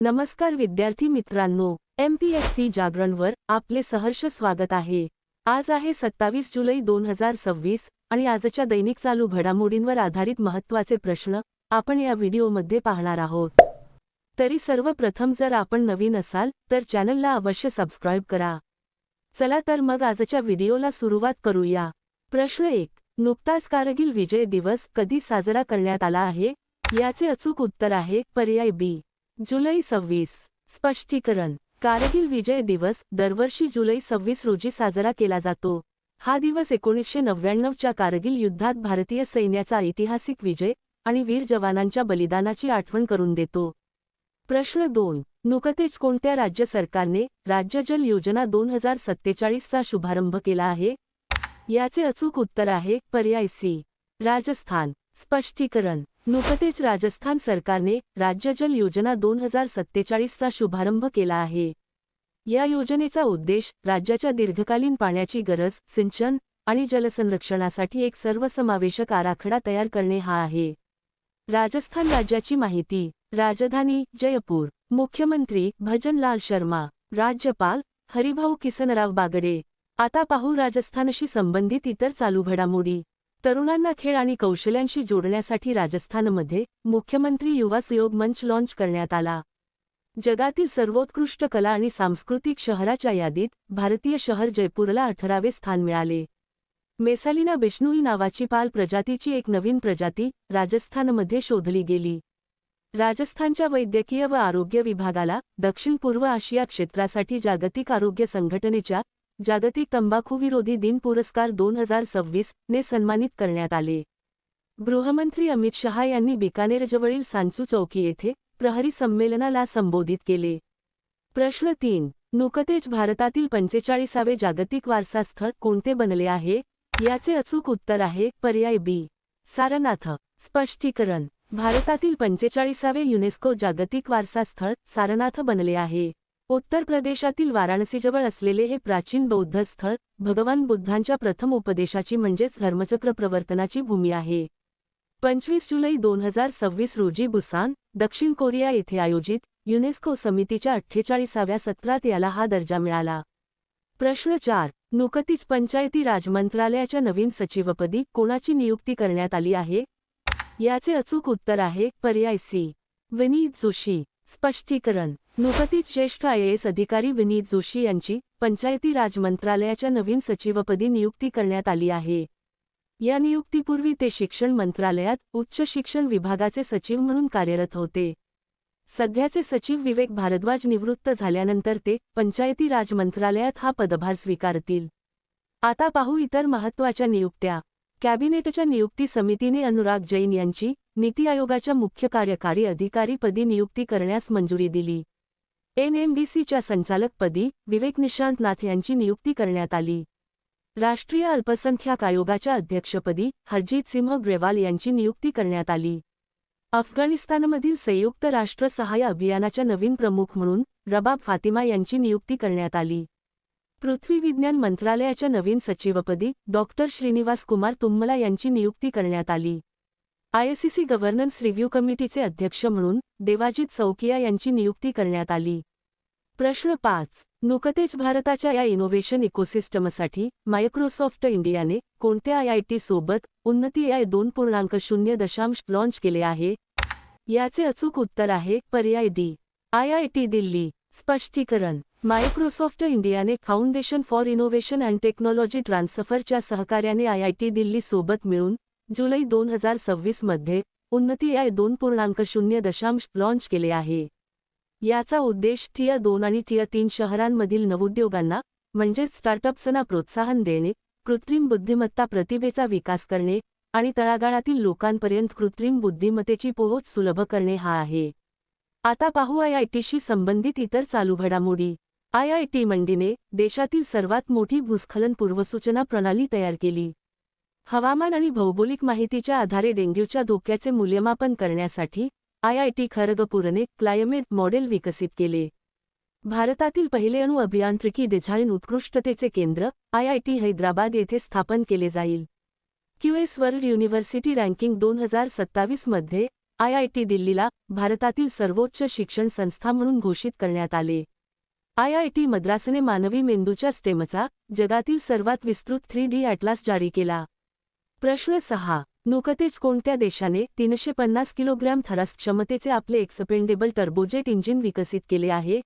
नमस्कार विद्यार्थी मित्रांनो, MPSC जागरणवर आपले सहर्ष स्वागत आहे। आज आहे 27 जुलै 2026 आणि आजच्या दैनिक चालू घडामोडींवर आधारित महत्त्वाचे प्रश्न आपण या व्हिडिओमध्ये पाहणार आहोत। तरी सर्वप्रथम जर आपण नवीन असाल तर चॅनलला अवश्य सबस्क्राइब करा। चला तर मग आजच्या व्हिडिओला सुरुवात करूया। प्रश्न 1, नुकताच कारगिल विजय दिवस कधी साजरा करण्यात आला आहे? याचे अचूक उत्तर आहे पर्याय बी, जुलै 26। स्पष्टीकरण: कारगिल विजय दिवस दरवर्षी जुलै 26 रोजी साजरा केला जातो। हा दिवस 1999 च्या कारगिल युद्धात भारतीय सैन्याचा ऐतिहासिक विजय आणि वीर जवानांच्या बलिदानाची आठवण करून देतो। प्रश्न 2, नुकतेच कोणत्या राज्य सरकारने राज्य जल योजना 2047 चा शुभारंभ केला आहे? याचे अचूक उत्तर आहे पर्याय सी, राजस्थान। स्पष्टीकरण: नुकतेच राजस्थान सरकारने राज्य जल योजना 2047 चा शुभारंभ केला आहे। या योजनेचा उद्देश राज्याच्या दीर्घकालीन पाण्याची गरज, सिंचन आणि जलसंरक्षणासाठी एक सर्वसमावेशक आराखडा तयार करणे हा आहे। राजस्थान राज्याची माहिती: राजधानी जयपूर, मुख्यमंत्री भजनलाल शर्मा, राज्यपाल हरिभाऊ किसनराव बागडे। आता पाहू राजस्थानशी संबंधित इतर चालू घडामोडी। तरुणांना खेळ आणि कौशल्यांशी जोडण्यासाठी राजस्थानमध्ये मुख्यमंत्री युवा सहयोग मंच लॉन्च करण्यात आला। जगातील सर्वोत्कृष्ट कला आणि सांस्कृतिक शहराच्या यादीत भारतीय शहर जयपूरला 18वे स्थान मिळाले। मेसालिना बिश्नोई नावाची पाल प्रजातीची एक नवीन प्रजाती राजस्थानमध्ये शोधली गेली। राजस्थानच्या वैद्यकीय व आरोग्य विभागाला दक्षिण पूर्व आशिया क्षेत्रासाठी जागतिक आरोग्य संघटनेच्या जागतिक तंबाखूविरोधी दिन पुरस्कार 2026 ने सन्मानित करण्यात आले। गृहमंत्री अमित शहा यांनी बिकानेरजवळील सांचू चौकी येथे प्रहरी संमेलनाला संबोधित केले। प्रश्न 3, नुकतेच भारतातील 45वे जागतिक वारसा स्थळ कोणते बनले आहे? याचे अचूक उत्तर आहे पर्याय बी, सारनाथ। स्पष्टीकरण: भारतातील 45वे युनेस्को जागतिक वारसा स्थळ सारनाथ बनले आहे। उत्तर प्रदेशातील वाराणसीजवळ असलेले हे प्राचीन बौद्ध स्थळ भगवान बुद्धांच्या प्रथम उपदेशाची म्हणजेच धर्मचक्र प्रवर्तनाची भूमी आहे। 25 जुलै 2026 रोजी बुसान, दक्षिण कोरिया येथे आयोजित युनेस्को समितीच्या 48व्या सत्रात याला हा दर्जा मिळाला। प्रश्न 4, नुकतीच पंचायती राज मंत्रालयाच्या नवीन सचिवपदी कोणाची नियुक्ती करण्यात आली आहे? याचे अचूक उत्तर आहे पर्याय सी, विनीत जोशी। स्पष्टीकरण: नुकतीच ज्येष्ठ IAS अधिकारी विनीत जोशी यांची पंचायती राज मंत्रालयाच्या नवीन सचिवपदी नियुक्ती करण्यात आली आहे। या नियुक्तीपूर्वी ते शिक्षण मंत्रालयात उच्च शिक्षण विभागाचे सचिव म्हणून कार्यरत होते। सध्याचे सचिव विवेक भारद्वाज निवृत्त झाल्यानंतर ते पंचायती राज मंत्रालयात हा पदभार स्वीकारतील। आता पाहू इतर महत्त्वाच्या नियुक्त्या। कॅबिनेटच्या नियुक्ती समितीने अनुराग जैन यांची नीती आयोगाच्या मुख्य कार्यकारी अधिकारीपदी नियुक्ती करण्यास मंजुरी दिली। NMDCच्या संचालकपदी विवेक निशांत नाथ यांची नियुक्ती करण्यात आली। राष्ट्रीय अल्पसंख्याक आयोगाच्या अध्यक्षपदी हरजीत सिंह ग्रेवाल यांची नियुक्ती करण्यात आली। अफगाणिस्तानमधील संयुक्त राष्ट्र सहाय्य अभियानाच्या नवीन प्रमुख म्हणून रबाब फातिमा यांची नियुक्ती करण्यात आली। पृथ्वी विज्ञान मंत्रालयाच्या नवीन सचिवपदी डॉक्टर श्रीनिवास कुमार तुम्मला यांची नियुक्ती करण्यात आली। ICC गव्हर्नन्स रिव्ह्यू कमिटीचे अध्यक्ष म्हणून देवाजीत सौकिया यांची नियुक्ती करण्यात आली। प्रश्न 5, नुकतेच भारताच्या या इनोव्हेशन इकोसिस्टमसाठी मायक्रोसॉफ्ट इंडियाने कोणत्या IIT सोबत उन्नती AI 2.0 लॉन्च केले आहे? याचे अचूक उत्तर आहे पर्याय डी, IIT दिल्ली। स्पष्टीकरण: मायक्रोसॉफ्ट इंडियाने foundation for innovation and technology ट्रान्सफरच्या सहकार्याने IIT दिल्ली सोबत मिळून जुलै 2026 मध्ये उन्नती AI 2.0 लॉन्च केले आहे। याचा उद्देश टियर 2 आणि टियर 3 शहरांमधील नवोद्योगांना म्हणजेच स्टार्टअप्सना प्रोत्साहन देणे, कृत्रिम बुद्धिमत्ता प्रतिभेचा विकास करणे आणि तळागाळातील लोकांपर्यंत कृत्रिम बुद्धिमत्तेची पोहोच सुलभ करणे हा आहे। आता पाहू IITशी संबंधित इतर चालू घडामोडी। IIT मंडीने देशातील सर्वात मोठी भूस्खलन पूर्वसूचना प्रणाली तयार केली। हवामान आणि भौगोलिक माहितीच्या आधारे डेंग्यूच्या धोक्याचे मूल्यमापन करण्यासाठी IIT खरगपूरने क्लायमेट मॉडेल विकसित केले। भारतातील पहिले अणु अभियांत्रिकी डिझाईन उत्कृष्टतेचे केंद्र IIT हैदराबाद येथे स्थापन केले जाईल। QS वर्ल्ड युनिव्हर्सिटी रँकिंग 2027 मध्ये IIT दिल्लीला भारतातील सर्वोच्च शिक्षण संस्था म्हणून घोषित करण्यात आले. IIT मद्रासने मानवी मेंदूच्या स्टेमचा जगातील सर्वात विस्तृत 3D ॲटलास जारी केला. प्रश्न 6. नुकतेच कोणत्या देशाने 350 किलोग्रॅम थ्रस्ट क्षमतेचे आपले एक्सपेंडेबल टर्बोजेट इंजिन विकसित केले आहे?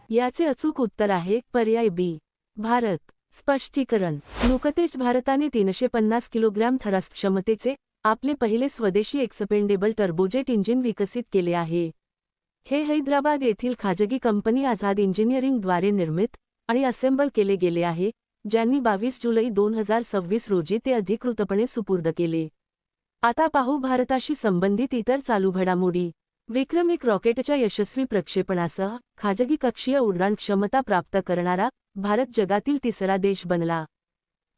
याचे अचूक उत्तर आहे पर्याय बी. भारत. स्पष्टीकरण. नुकतेच भारताने 350 किलोग्रॅम थ्रस्ट क्षमतेचे आपले पहिले स्वदेशी एक्सपेंडेबल टर्बोजेट इंजिन विकसित केले आहे. हे हैदराबाद येथील खाजगी कंपनी आझाद इंजिनिअरिंगद्वारे निर्मित आणि असेंबल केले गेले आहे, ज्यांनी 22 जुलै 2026 रोजी ते अधिकृतपणे सुपूर्द केले. आता पाहू भारताशी संबंधित इतर चालू घडामोडी. विक्रम एक रॉकेटच्या यशस्वी प्रक्षेपणासह खाजगी कक्षीय उड्डाण क्षमता प्राप्त करणारा भारत जगातील तिसरा देश बनला.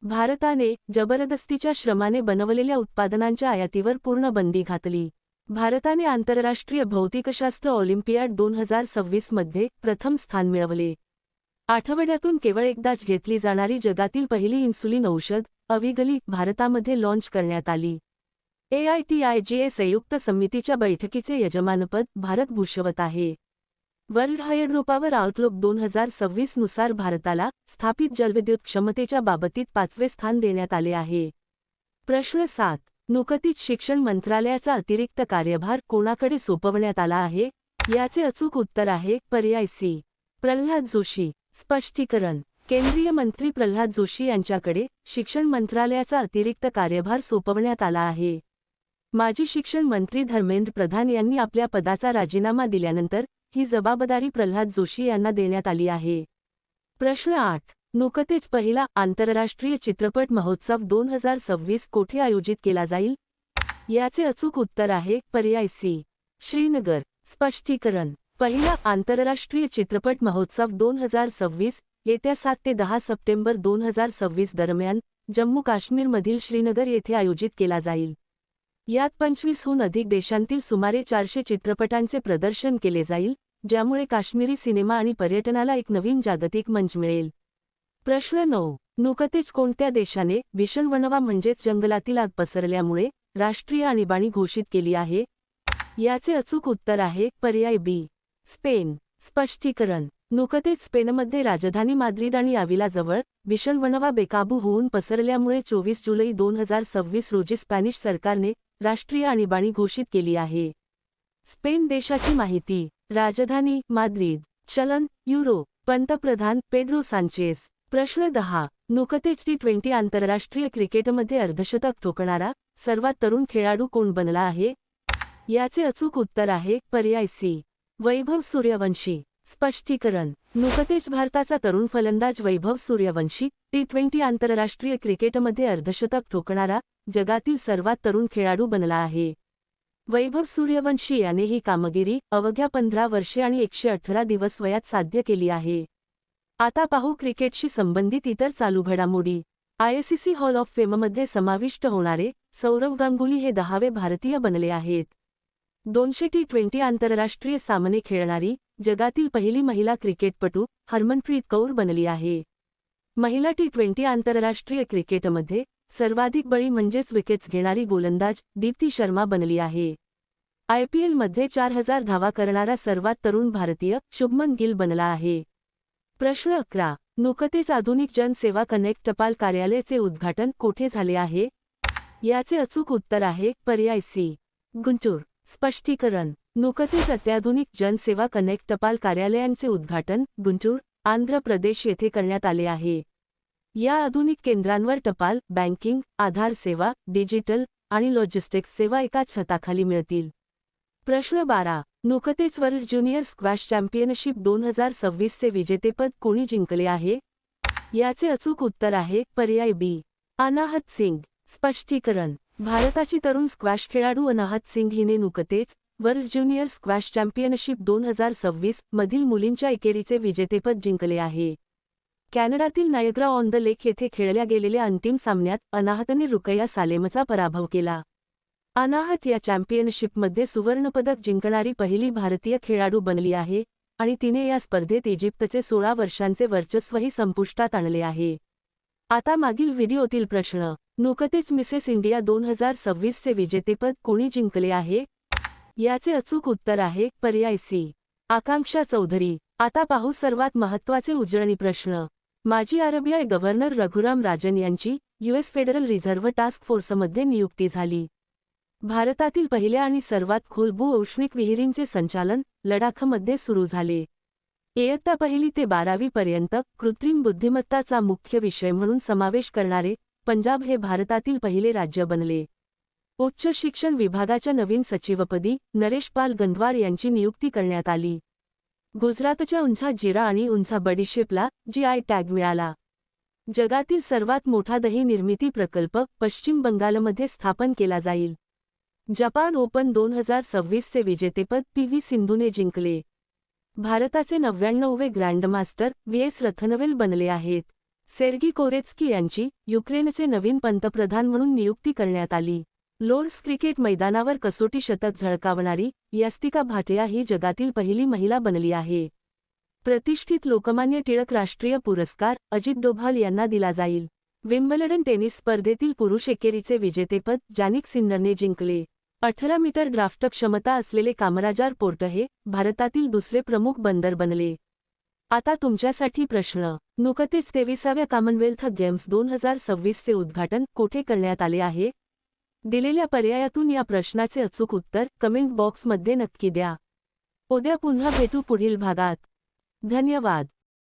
भारताने जबरदस्तीच्या श्रमाने बनवलेल्या उत्पादनांच्या आयातीवर पूर्ण बंदी घातली. भारताने आंतरराष्ट्रीय भौतिकशास्त्र ऑलिम्पियाड 2026 मध्ये प्रथम स्थान मिळवले. आठवड्यातून केवळ एकदाच घेतली जाणारी जगातील पहिली इन्सुलिन औषध अविगली भारतामध्ये लॉन्च करण्यात आली. AITIGA संयुक्त समितीच्या बैठकीचे यजमानपद भारत भूषवत आहे. वर्ल्ड हायड्रोपावर आउटलुक 2026 नुसार भारताला स्थापित जलविद्युत क्षमतेच्या बाबतीत 5वे स्थान देण्यात आले आहे. प्रश्न 7. नुकतीच शिक्षण मंत्रालयाचा अतिरिक्त कार्यभार कोणाकडे सोपवण्यात आला आहे? याचे अचूक उत्तर आहे पर्याय सी. प्रल्हाद जोशी. स्पष्टीकरण. केंद्रीय मंत्री प्रल्हाद जोशी यांच्याकडे शिक्षण मंत्रालयाचा अतिरिक्त कार्यभार सोपवण्यात आला आहे. माजी शिक्षण मंत्री धर्मेंद्र प्रधान यांनी आपल्या पदाचा राजीनामा दिल्यानंतर ही जबाबदारी प्रल्हाद जोशी यांना देण्यात आली आहे. प्रश्न 8. नुकतेच पहिला आंतरराष्ट्रीय चित्रपट महोत्सव 2026 कोठे आयोजित केला जाईल? याचे अचूक उत्तर आहे पर्याय सी. श्रीनगर. स्पष्टीकरण. पहिला आंतरराष्ट्रीय चित्रपट महोत्सव 2026 येत्या 7 ते 10 सप्टेंबर 2026 दरम्यान जम्मू काश्मीरमधील श्रीनगर येथे आयोजित केला जाईल. यात 25हून अधिक देशांतील सुमारे 400 चित्रपटांचे प्रदर्शन केले जाईल, ज्यामुळे काश्मीरी सिनेमा आणि पर्यटनाला एक नवीन जागतिक मंच मिळेल. प्रश्न 9. नुकतेच कोणत्या देशाने भीषण वणवा म्हणजेच जंगलातील आग पसरल्यामुळे राष्ट्रीय आणीबाणी घोषित केली आहे? याचे अचूक उत्तर आहे पर्याय बी. स्पेन. स्पष्टीकरण. नुकतेच स्पेनमध्ये राजधानी माद्रिद आणि आविलाजवळ भीषण वणवा बेकाबू होऊन पसरल्यामुळे 24 जुलै 2026 रोजी स्पॅनिश सरकारने राष्ट्रीय आणीबाणी घोषित केली आहे. स्पेन देशाची माहिती. राजधानी माद्रिद. चलन युरो. पंतप्रधान पेड्रो सांचेस. प्रश्न 10. नुकतेच T20 आंतरराष्ट्रीय क्रिकेटमध्ये अर्धशतक ठोकणारा सर्वात तरुण खेळाडू कोण बनला आहे? याचे अचूक उत्तर आहे पर्याय सी. वैभव सूर्यवंशी. स्पष्टीकरण. नुकतेच भारताचा तरुण फलंदाज वैभव सूर्यवंशी T20 आंतरराष्ट्रीय क्रिकेटमध्ये अर्धशतक ठोकणारा जगातील सर्वात तरुण खेळाडू बनला आहे. वैभव सूर्यवंशी याने ही कामगिरी अवघ्या 15 वर्षे आणि 118 दिवस वयात साध्य केली आहे. आता पाहू क्रिकेटशी संबंधित इतर चालू घडामोडी. ICC हॉल ऑफ फेममध्ये समाविष्ट होणारे सौरव गांगुली हे 10वे भारतीय बनले आहेत. 200 T20 आंतरराष्ट्रीय सामने खेळणारी जगातील पहिली महिला क्रिकेटपटू हरमनप्रीत कौर बनली आहे. महिला T20 आंतरराष्ट्रीय क्रिकेटमध्ये सर्वाधिक बळी म्हणजेच विकेट्स घेणारी गोलंदाज दीप्ती शर्मा बनली आहे. IPLमध्ये 4000 धावा करणारा सर्वात तरुण भारतीय शुभमन गिल बनला आहे. प्रश्न 11. नुकतेच आधुनिक जनसेवा कनेक्ट टपाल कार्यालयाचे उद्घाटन कोठे झाले आहे? याचे अचूक उत्तर आहे पर्याय सी. गुंटूर. स्पष्टीकरण. नुकतेच अत्याधुनिक जनसेवा कनेक्ट टपाल कार्यालयांचे उद्घाटन गुंटूर, आंध्र प्रदेश येथे करण्यात आले आहे. या आधुनिक केंद्रांवर टपाल, बँकिंग, आधार सेवा, डिजिटल आणि लॉजिस्टिक्स सेवा एकाच छताखाली मिळतील. प्रश्न 12. नुकतेच वर्ल्ड ज्युनियर स्क्वॅश चॅम्पियनशिप 2026 चे विजेतेपद कोणी जिंकले आहे? याचे अचूक उत्तर आहे पर्याय बी. अनाहत सिंग. स्पष्टीकरण. भारताची तरुण स्क्वॅश खेळाडू अनाहत सिंग हिने नुकतेच वर्ल्ड ज्युनियर स्क्वॅश चॅम्पियनशिप 2026 मधील मुलींच्या एकेरीचे विजेतेपद जिंकले आहे. कॅनडातील नायग्रा ऑन द लेक येथे खेळल्या गेलेल्या अंतिम सामन्यात अनाहतने रुकैया सालेमचा पराभव केला. अनाहत या चॅम्पियनशिपमध्ये सुवर्णपदक जिंकणारी पहिली भारतीय खेळाडू बनली आहे आणि तिने या स्पर्धेत इजिप्तचे 16 वर्षांचे वर्चस्वही संपुष्टात आणले आहे. आता मागील व्हिडिओतील प्रश्न. नुकतेच मिसेस इंडिया 2026 चे विजेतेपद कोणी जिंकले आहे? याचे अचूक उत्तर आहे पर्याय सी. आकांक्षा चौधरी. आता पाहू सर्वात महत्त्वाचे उजळणी प्रश्न. माजी आरबीआय गव्हर्नर रघुराम राजन यांची यूएस फेडरल रिझर्व्ह टास्क फोर्समध्ये नियुक्ती झाली. भारतातील पहिल्या आणि सर्वात खोल भूऔष्णिक विहिरींचे संचालन लडाखमध्ये सुरू झाले. इयत्ता 1ली ते 12वी पर्यंत कृत्रिम बुद्धिमत्ताचा मुख्य विषय म्हणून समावेश करणारे पंजाब हे भारतातील पहिले राज्य बनले. उच्च शिक्षण विभागाच्या नवीन सचिवपदी नरेश पाल गंधवार यांची नियुक्ती करण्यात आली. गुजरातच्या उंझा जिरा आणि उंझा बडीशेपला जीआय टॅग मिळाला. जगातील सर्वात मोठा दही निर्मिती प्रकल्प पश्चिम बंगालमध्ये स्थापन केला जाईल. जपान ओपन 2026चे विजेतेपद पी.व्ही. सिंधूने जिंकले. भारताचे 99वे ग्रँडमास्टर व्ही.एस. रथनवेल बनले आहेत. सेर्गी कोरेत्स्की यांची युक्रेनचे नवीन पंतप्रधान म्हणून नियुक्ती करण्यात आली. लॉर्ड्स क्रिकेट मैदानावर कसोटी शतक झळकावणारी यास्तिका भाटिया ही जगातील पहिली महिला बनली आहे. प्रतिष्ठित लोकमान्य टिळक राष्ट्रीय पुरस्कार अजित डोभाल यांना दिला जाईल. विम्बल्डन टेनिस स्पर्धेतील पुरुष एकेरीचे विजेतेपद जानिक सिन्नरने जिंकले. 18 मीटर ड्राफ्ट क्षमता असलेले कामराजार पोर्ट हे भारतातील दुसरे प्रमुख बंदर बनले. आता तुमच्यासाठी प्रश्न. नुकतेच 23व्या कॉमनवेल्थ गेम्स 2026चे उद्घाटन कोठे करण्यात आले आहे? दिलेल्या पर्यायातून या प्रश्नाचे अचूक उत्तर कमेंट बॉक्समध्ये नक्की द्या. उद्या पुन्हा भेटू पुढील भागात. धन्यवाद.